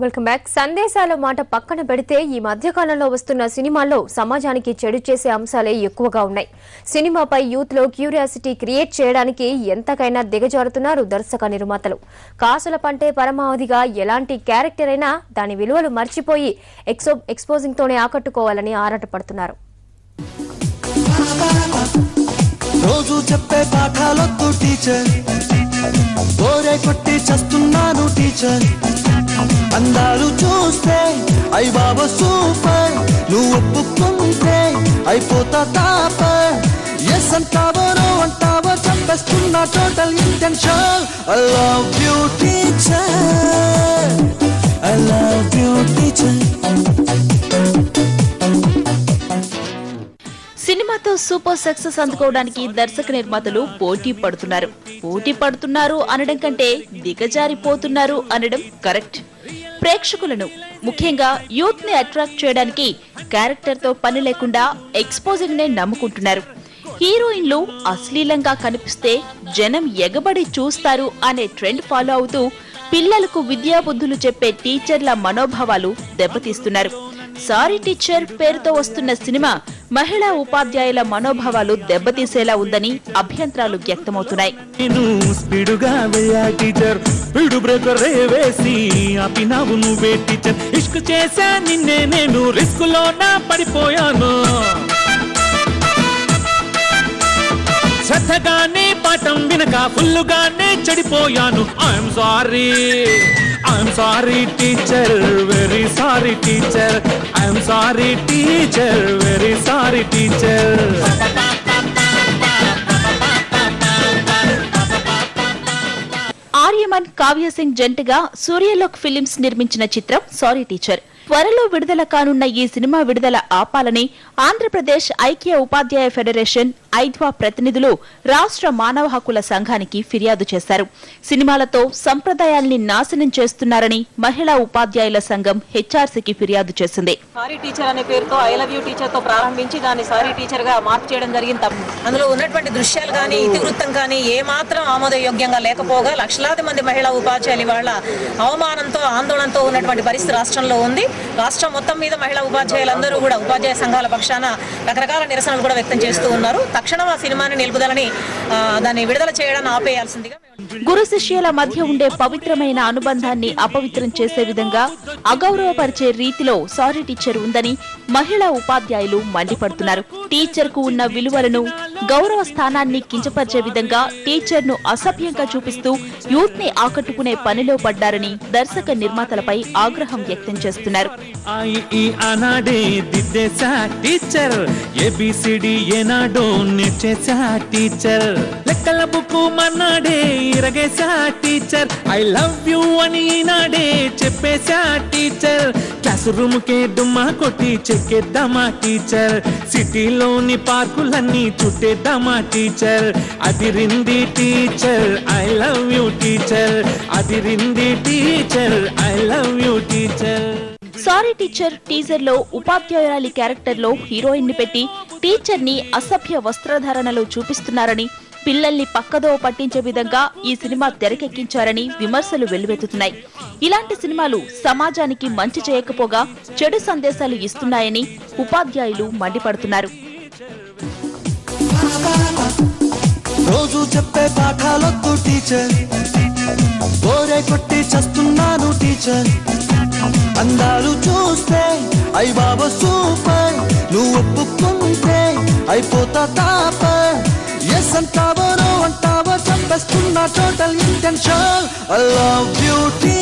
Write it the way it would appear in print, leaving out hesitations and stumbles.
Welcome back. సందేశాల మాట పక్కన పెడితే ఈ మధ్య కాలంలో వస్తున్న సినిమాల్లో సమాజానికి చెడు చేసే అంశాలే ఎక్కువగా ఉన్నాయి. సినిమాపై యూత్ లో క్యూరియాసిటీ క్రియేట్ చేయడానికి ఎంతకైనా దిగజారుతున్నారు దర్శక నిర్మాతలు. కాసుల పంటే పరమావధిగా ఎలాంటి క్యారెక్టర్ అయినా దాని విలువలు మర్చిపోయి ఎక్స్పోజింగ్ తోనే ఆకట్టుకోవాలని ఆరాటపడుతున్నారు. రోజు చెప్పే పాఠాలొద్దు టీచర్, గోరే కొట్టి చస్తున్నాను టీచర్. అందాలు చూస్తే అయ్ బాబా సూపర్, నువ్వు ఒప్పుకుంటే అయిపోతా టాపర్. ఎస్ అంటావో నో అంటావో చెప్పేస్తున్నా total intention. I love you teacher, I love you teacher. సినిమాతో సూపర్ సక్సెస్ అందుకోవడానికి దర్శక నిర్మాతలు పోటీ పడుతున్నారు అనడం కంటే దిగజారిపోతున్నారు అనడం కరెక్ట్. ప్రేక్షకులను ముఖ్యంగా యూత్ ని అట్రాక్ట్ చేయడానికి క్యారెక్టర్ తో పని లేకుండా ఎక్స్పోజింగ్ నే నమ్ముకుంటున్నారు. హీరోయిన్లు అశ్లీలంగా కనిపిస్తే జనం ఎగబడి చూస్తారు అనే ట్రెండ్ ఫాలో అవుతూ పిల్లలకు విద్యాబుద్ధులు చెప్పే టీచర్ల మనోభావాలు దెబ్బతీస్తున్నారు. సారీ టీచర్ పేరుతో వస్తున్న సినిమా మహిళా ఉపాధ్యాయుల మనోభావాలు దెబ్బతీసేలా ఉందని అభ్యంతరాలు వ్యక్తమవుతున్నాయి. శ్రద్ధగానే పాఠం వినక ఫుల్లుగానే చెడిపోయాను. I'm sorry teacher, very sorry teacher. I'm sorry teacher, very sorry teacher. Aryaman, Kavya Singh జంటగా సూర్యలోక్ ఫిలిమ్స్ నిర్మించిన చిత్రం సారీ టీచర్. త్వరలో విడుదల కానున్న ఈ సినిమా విడుదల ఆపాలని ఆంధ్రప్రదేశ్ ఐక్య ఉపాధ్యాయ ఫెడరేషన్ ఐద్వా ప్రతినిధులు రాష్ట్ర మానవ హక్కుల సంఘానికి ఫిర్యాదు చేశారు. సినిమాలతో సంప్రదాయాల్ని నాశనం చేస్తున్నారని మహిళా ఉపాధ్యాయుల సంఘం హెచ్ఆర్సీకి ఫిర్యాదు చేసింది. సారీ టీచర్ అనే పేరుతో ఐ లవ్ యూ టీచర్ తో ప్రారంభించి దాన్ని సారీ టీచర్ గా మార్పు చేయడం జరిగింది. అందులో ఉన్నటువంటి దృశ్యాలు కానీ ఇతివృత్తం కానీ ఏమాత్రం ఆమోదయోగ్యంగా లేకపోగా లక్షలాది మంది మహిళా ఉపాధ్యాయులు వాళ్ళ అవమానంతో ఆందోళనతో ఉన్నటువంటి పరిస్థితి రాష్ట్రంలో ఉంది. రాష్ట్రం మొత్తం మీద మహిళా ఉపాధ్యాయులందరూ కూడా ఉపాధ్యాయ సంఘాల పక్షాన రకరకాల నిరసనలు కూడా వ్యక్తం చేస్తూ ఉన్నారు. తక్షణం ఆ సినిమాని నిలుపుదలని దాన్ని విడుదల చేయడాన్ని ఆపేయాల్సిందిగా. గురు శిష్యుల మధ్య ఉండే పవిత్రమైన అనుబంధాన్ని అపవిత్రం చేసే విధంగా అగౌరవపరిచే రీతిలో సారీ టీచర్ ఉందని మహిళా ఉపాధ్యాయులు మండిపడుతున్నారు. టీచర్ కు ఉన్న విలువలను, గౌరవ స్థానాన్ని కించపరిచే విధంగా టీచర్ ను అసభ్యంగా చూపిస్తూ యూత్ ని ఆకట్టుకునే పనిలో పడ్డారని దర్శక నిర్మాతలపై ఆగ్రహం వ్యక్తం చేస్తున్నారు. టీచర్ ఐ లవ్ యూ అని నాడే చెప్పేశా టీచర్. క్లాస్ రూమ్ కే డుమ్మా కొట్టి చెక్కేద్దామా టీచర్. సిటీలోని పార్కులన్నీ చుట్టేద్దామా టీచర్. అదిరింది teacher I love you teacher. అదిరింది teacher I love you teacher. Sorry teacher teaser లో ఉపాధ్యాయురాలి క్యారెక్టర్ లో హీరోయిన్ ని పెట్టి టీచర్ ని అసభ్య వస్త్రధారణలో చూపిస్తున్నారని, పిల్లల్ని పక్కదో పట్టించే విధంగా ఈ సినిమా తెరకెక్కించారని విమర్శలు వెల్లువెత్తుతున్నాయి. ఇలాంటి సినిమాలు సమాజానికి మంచి చేయకపోగా చెడు సందేశాలు ఇస్తున్నాయని ఉపాధ్యాయులు మండిపడుతున్నారు. రోజు చెప్పే పాఠాలొద్దు టీచర్, గోరే కొట్టి చస్తున్నాను టీచర్. అందాలు చూస్తే అయ్ బాబా సూపర్, నువ్వు ఒప్పుకుంటే అయిపోతా టాపర్. ఎస్ అంటావో నో అంటావో చెప్పేస్తున్నా total intention. I love you teacher.